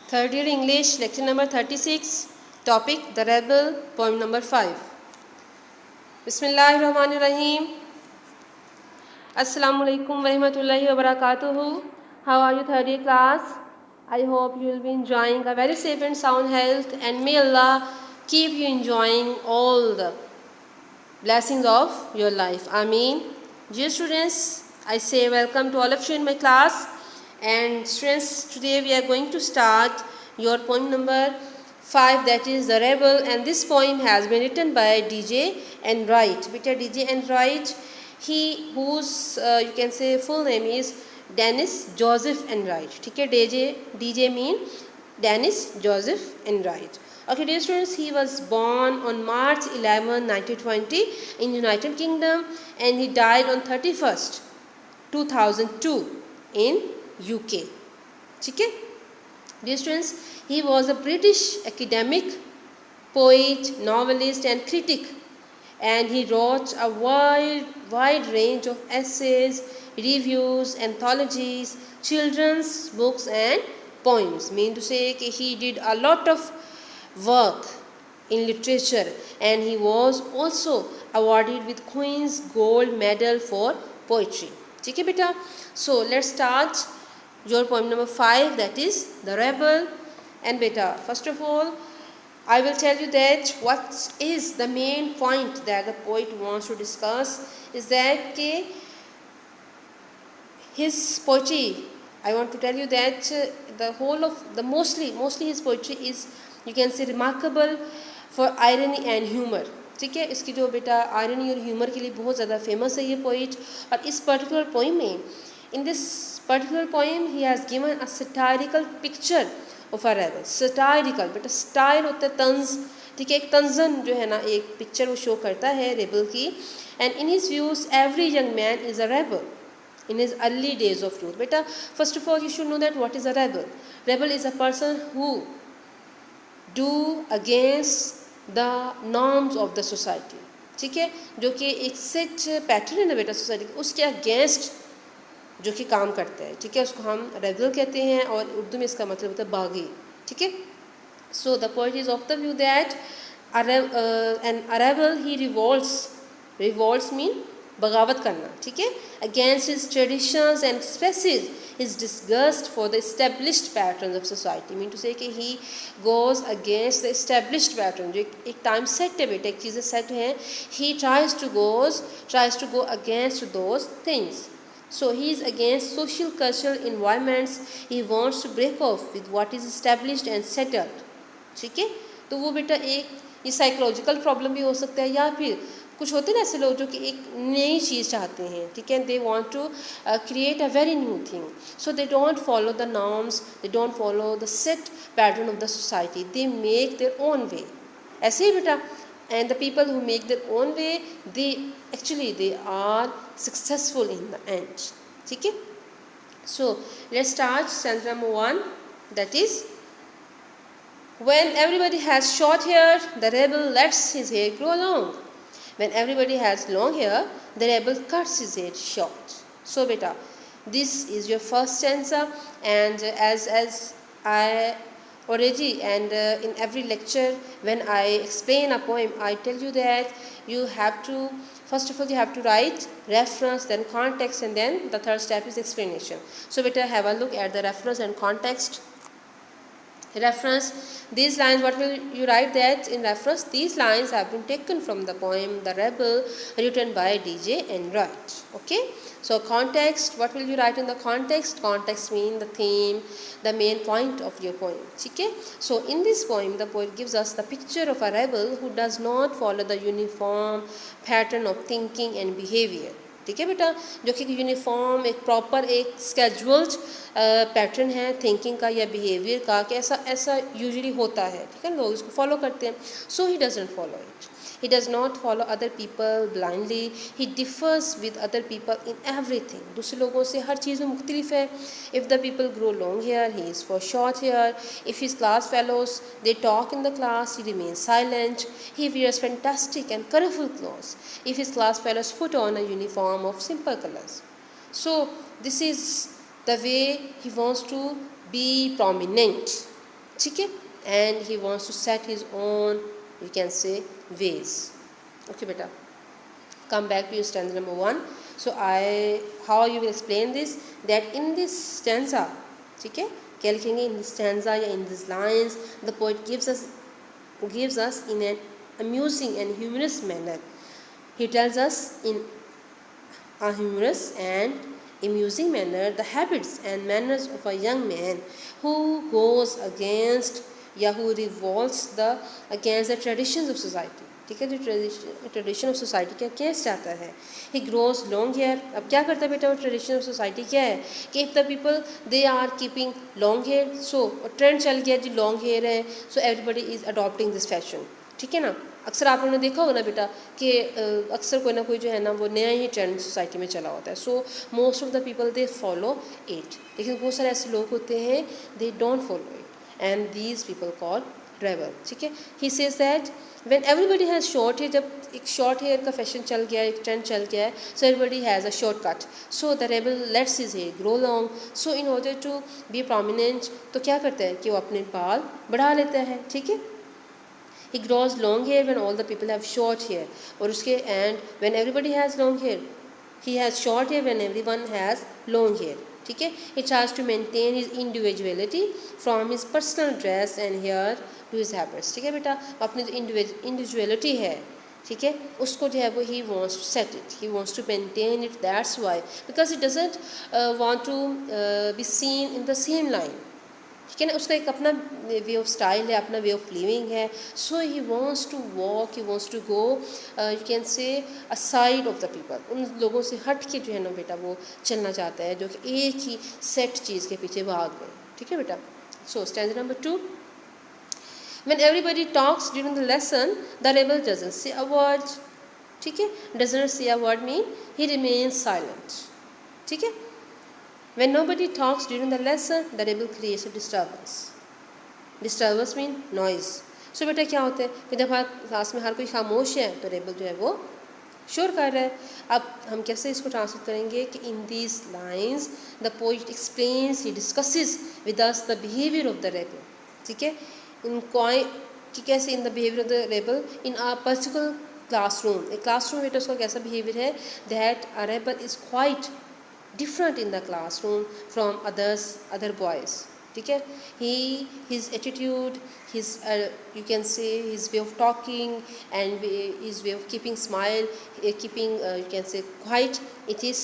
Third year English, lecture number 36, topic The Rebel, poem number 5. Bismillahirrahmanirrahim. Assalamu alaikum wa rahmatullahi wa barakatuhu. How are you, third year class? I hope you will be enjoying a very safe and sound health, and may Allah keep you enjoying all the blessings of your life. Ameen. Dear students, I say welcome to all of you in my class. And students, today we are going to start your poem number 5, that is The Rebel, and this poem has been written by DJ and Wright. Beta DJ and Wright, he whose you can say full name is Dennis Joseph and Wright. Okay, DJ mean Dennis Joseph and Wright. Okay, dear students, he was born on March 11, 1920 in United Kingdom, and he died on 31st, 2002 in UK. Okay? Dear students, he was a British academic, poet, novelist and critic, and he wrote a wide range of essays, reviews, anthologies, children's books and poems. Mean to say that he did a lot of work in literature, and he was also awarded with Queen's Gold Medal for poetry. Okay, beta? So let's start your poem number 5, that is The Rebel. And beta, first of all, I will tell you that what is the main point that the poet wants to discuss is that his poetry, I want to tell you that the whole of the mostly his poetry is, you can say, remarkable for irony and humor. ठीक है, इसकी जो बेटा irony और humour के लिए बहुत ज़्यादा फेमस है ये पोइट. और इस पर्टिकुलर पोइम में, in this particular poem he has given a satirical picture of a rebel. Satirical बेटा स्टाइल होता है तंज, ठीक है, एक तंजन जो है ना, एक पिक्चर वो शो करता है रेबल की. And in his views every young man is a rebel in his early days of youth. Beta, first of all, you should know that what is a rebel. Rebel is a person who do against the norms of the society. ठीक है, जो कि एक set pattern है ना बेटा society की, उसके अगेंस्ट जो कि काम करता है. ठीक है, उसको हम रेबल कहते हैं, और उर्दू में इसका मतलब होता है बागी. ठीक है. So the poet is of the view that an rebel he revolts mean बगावत करना. ठीक है, against his traditions and expresses his disgust for the established patterns of society. Mean to say कि he goes against the established pattern, जो एक time set है बेटा, एक चीज़ें सेट हैं. He tries to go against those things. So he is against social cultural environments. He wants to break off with what is established and settled. ठीक है, तो वो बेटा एक ये साइकोलॉजिकल प्रॉब्लम भी हो सकता है, या फिर कुछ होते हैं ना ऐसे लोग जो कि एक नई चीज़ चाहते हैं. ठीक है, they want to create a very new thing, so they don't follow the norms, they don't follow the set pattern of the society, they make their own way. ऐसे ही बेटा, and the people who make their own way, they are successful in the end. ठीक है. So let's start sentence number 1, that is, when everybody has short hair, the rebel lets his hair grow long. When everybody has long hair, the rebel cuts his hair short. So beta, this is your first stanza, and as I already, and in every lecture when I explain a poem, I tell you that you have to, first of all, you have to write reference, then context, and then the third step is explanation. So better have a look at the reference and context. Reference, these lines, what will you write that in reference? These lines have been taken from the poem The Rebel, written by DJ and Wright. Okay, so context, what will you write in the context? Context means the theme, the main point of your poem. Okay, so in this poem the poet gives us the picture of a rebel who does not follow the uniform pattern of thinking and behavior. ठीक है बेटा, जो कि uniform एक proper एक scheduled pattern है thinking का या बिहेवियर का, कि ऐसा यूजुअली होता है. ठीक है, लोग इसको फॉलो करते हैं. So he doesn't follow it. He does not follow other people blindly. He differs with other people in everything. दूसरे लोगों से हर चीज़ में मुख्तलिफ है. If the people grow long hair, he is for short hair. If his class fellows they talk in the class, he remains silent. He wears fantastic and colorful clothes. If his class fellows put on a uniform of simple colors. So this is the way he wants to be prominent. ठीक है, and he wants to set his own you can say ways. Okay बेटा, come back to your stanza number 1. So how you will explain this, that in this stanza, ठीक है, क्या लिखेंगे, in this stanza या in these lines the poet gives us in an amusing and humorous manner. He tells us in a humorous and amusing manner the habits and manners of a young man who goes against या who revolts against the traditions of society. ठीक है, जो tradition of society का case चाहता है. He grows long hair. अब क्या करता है बेटा, वो ट्रेडिशन ऑफ सोसाइटी क्या है कि if the people they are keeping long hair, so trend चल गया जी लॉन्ग हेयर है, so everybody is adopting this fashion. ठीक है ना, अक्सर आप लोगों ने देखा होगा ना बेटा कि अक्सर कोई ना कोई जो है ना वो नया ही ट्रेंड सोसाइटी में चला होता है. So most of the people they follow it, लेकिन बहुत सारे ऐसे लोग होते हैं they don't follow it, and these people call rebel. ठीक है, he says that when everybody has short hair, जब एक शॉर्ट हेयर का फैशन चल गया है, एक ट्रेंड चल गया है, so everybody has a short cut, so the rebel lets his hair grow long. So in order to be prominent, तो क्या करता है कि वो अपने बाल बढ़ा लेता है. ठीक है, he grows long hair when all the people have short hair, और उसके and when everybody has long hair, he has short hair when everyone has long hair. ठीक है, he tries to maintain his individuality from his personal dress and hair to his habits. ठीक है बेटा, अपनी जो individuality है, ठीक है, उसको जो है वो he wants to set it, he wants to maintain it. That's why, because he doesn't want to be seen in the same line. ठीक है ना, उसका एक अपना वे ऑफ स्टाइल है, अपना वे ऑफ लिविंग है. So he wants to walk, he wants to go you can say aside of the people. उन लोगों से हट के जो है ना बेटा वो चलना चाहता है जो कि एक ही सेट चीज़ के पीछे भाग गए. ठीक है बेटा. सो stanza number 2. When everybody talks during the lesson, the rebel doesn't say a word. ठीक है, doesn't say a word mean he remains silent. ठीक है, when nobody talks during the lesson, the rebel creates a disturbance. Disturbance mean noise. So बेटा क्या होता है कि जब क्लास में हर कोई खामोश है तो रेबल जो है वो शोर कर रहा है. अब हम कैसे इसको ट्रांसलेट करेंगे कि in these lines the poet explains, he discusses with us the behaviour of the rebel. ठीक है, कि कैसे in the behaviour of the rebel in a particular classroom. एक क्लासरूम बेटा उसका कैसा बिहेवियर है, that a rebel is quite different in the classroom from other boys. ठीक है, his attitude, his you can say his way of talking and his way of keeping smile, keeping you can say quiet, it is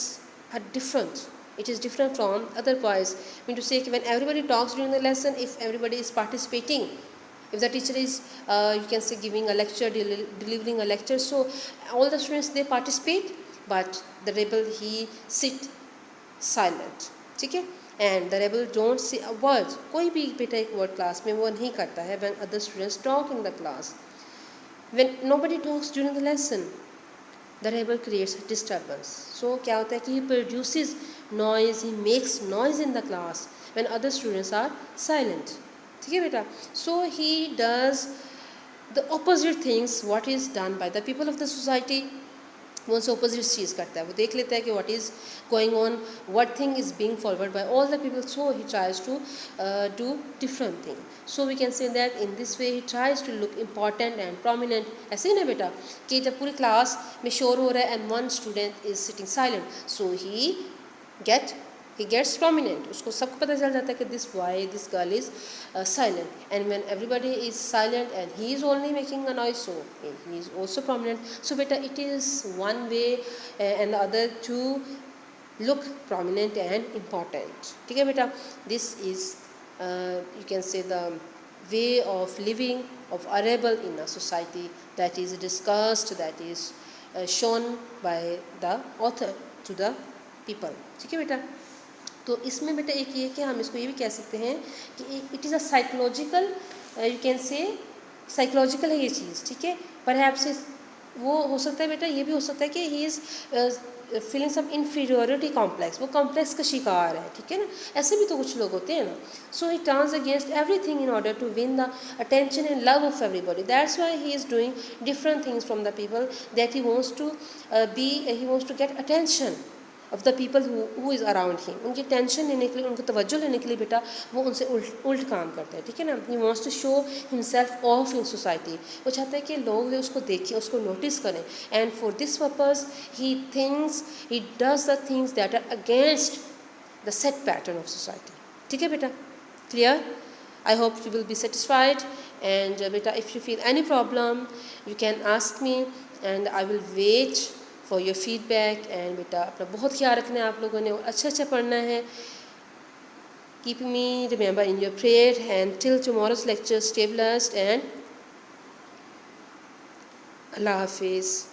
different from other boys. I mean to say when everybody talks during the lesson, if everybody is participating, if the teacher is you can say giving a lecture, delivering a lecture, so all the students they participate, but the rebel he sit silent. ठीक है, and the rebel don't say a word. कोई भी बेटा एक word class में वो नहीं करता है. when other students talk in the class, when nobody talks during the lesson, the rebel creates a disturbance. so क्या होता है कि he produces noise, he makes noise in the class when other students are silent. ठीक है बेटा, so he does the opposite things what is done by the people of the society. वो उनसे opposite चीज़ करता है, वो देख लेता है कि what is going on, what thing is being forward by all the people, so he tries to do different thing. So we can say that in this way he tries to look important and prominent. ऐसे ही ना बेटा कि जब पूरी class में शोर हो रहा है and one student is sitting silent, so he gets prominent. उसको सबको पता चल जाता है कि this girl is silent, and when everybody is silent and he is only making a noise, so he is also prominent. So beta, it is one way and the other to look prominent and important. ठीक है बेटा, this is you can say the way of living of a rebel in a society that is discussed, that is shown by the author to the people. ठीक है बेटा, तो इसमें बेटा एक ये कि हम इसको ये भी कह सकते हैं कि it is a psychological, you can से साइकोलॉजिकल है ये चीज़. ठीक है, परहैप्स वो हो सकता है बेटा, ये भी हो सकता है कि he is feeling some inferiority complex, वो कॉम्प्लेक्स का शिकार है. ठीक है ना, ऐसे भी तो कुछ लोग होते हैं ना. So he turns against everything in order to win the attention and love of everybody. That's why he is doing different things from the people, that he wants to get attention of the people who is around him, उनकी tension लेने के लिए, उनको तवज्जो लेने के लिए बेटा वो उनसे उल्ट काम करता है, ठीक है ना। He wants to show himself off in society, वो चाहता है कि लोग उसको देखें, उसको नोटिस करें, and for this purpose he does the things that are against the set pattern of society, ठीक है बेटा, clear. I hope you will be satisfied, and beta if you feel any problem you can ask me and I will wait for your feedback, and beta अपना बहुत ख्याल रखना है आप लोगों ने, और अच्छा पढ़ना है। Keep me remember in your prayer, and till tomorrow's lecture stay blessed and Allah Hafiz.